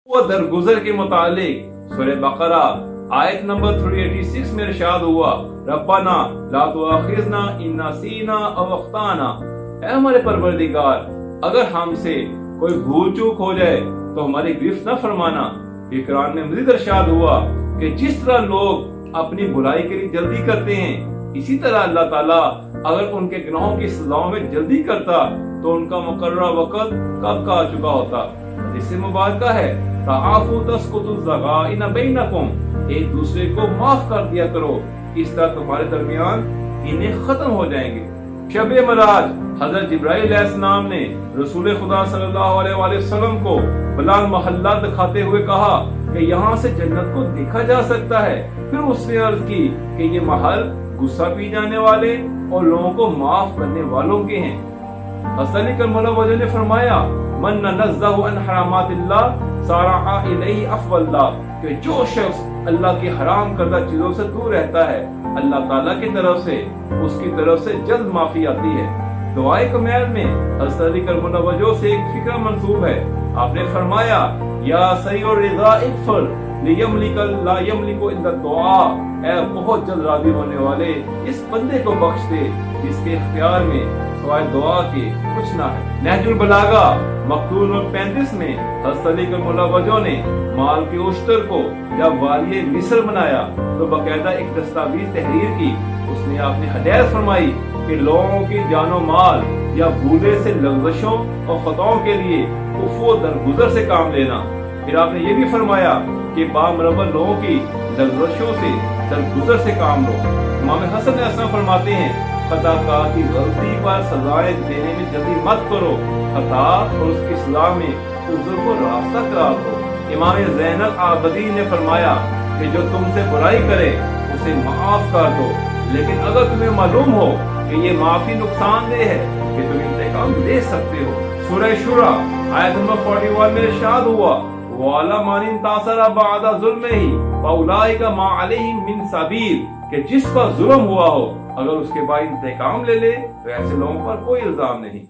वो दरगुजर के मुतालिक सूरह बकरा आयत नंबर 386 में इरशाद हुआ, रब्बना ला तुआखिज़ना इन नसीना औ अख्ताना, ऐ हमारे परवरदिगार अगर हमसे कोई भूल चूक हो जाए तो हमारी गिरफ्त न फरमाना। ये कुरान में मज़ीद इरशाद हुआ कि जिस तरह लोग अपनी बुराई के लिए जल्दी करते हैं, इसी तरह अल्लाह ताला अगर उनके गुनाहों की सजाओं में जल्दी करता तो उनका मुकर्रर वक़्त कब का आ चुका होता। इससे मुबारका है ताआफू तस्कुतु ज़गाइन बैनकुम, एक दूसरे को माफ कर दिया करो, इस तरह तुम्हारे दरमियान कीने खत्म हो जाएंगे। शब मराज हजरत जिब्राइल अलैहिस्सलाम ने रसूल खुदा सल्लल्लाहु अलैहि वसल्लम को बिलाल मोहल्ला दिखाते हुए कहा कि यहाँ से जन्नत को देखा जा सकता है। फिर उसने अर्ज की कि ये महल गुस्सा पी जाने वाले और लोगों को माफ करने वालों के हैं। हसन करमुल्लाह वजह ने फरमाया, मन नज़्ज़हु अन हरामातिल्लाह सारा इलैहि अफ़वल्लाह, कि जो शख्स अल्लाह की हराम करदा चीजों से दूर रहता है, अल्लाह ताला की तरफ से उसकी तरफ से जल्द माफी आती है। दुआए कमैल में हज़रत करमुल्लाह वजह से एक फिक्रा मंसूब है। आपने फरमाया, या सय्यिद रिज़ा इग़फिर लियमलिकल ला यमलिकु इल्ला दुआ, ऐ बहुत जल्द राज़ी होने वाले इस बंदे को बख्श दे जिसके इख्तियार में सिवाय दुआ के कुछ ना है। नहजुल बलागा मक्तूल 35 में हज़रत करमुल्लाह वजह ने माल के उश्तर को जब वालिए मिस्र बनाया तो बाकायदा एक दस्तावेज तहरीर की। उसने आपने हदायत फरमाई कि लोगों की जानो माल या भूले से लग़ज़शों और खताओं के लिए उफ़्व दरगुजर से काम लेना। फिर आपने ये भी फरमाया कि बामरबल लोगों की लग़ज़शों से दरगुजर से काम लो। इमाम हसन ऐसा फरमाते हैं, खताकार की गलती पर सजाएं देने में जल्दी मत करो, खता और उसकी सजा में उज़्र को रास्ता करार दो। इमाम ज़ैनुल आबिदीन ने फरमाया कि जो तुमसे बुराई करे उसे माफ कर दो, लेकिन अगर तुम्हें मालूम हो कि ये माफी नुकसानदेह है कि तुम इंतकाम ले सकते हो। सूरह शुरा आयत नंबर 41 में इरशाद हुआ, वाला मानिन तासरा बादा जुल्मिही फउलाइका मा अलैहिम मिन सबील, कि जिस पर जुल्म हुआ हो अगर उसके बाद इंतकाम ले ले तो ऐसे लोगों पर कोई इल्जाम नहीं।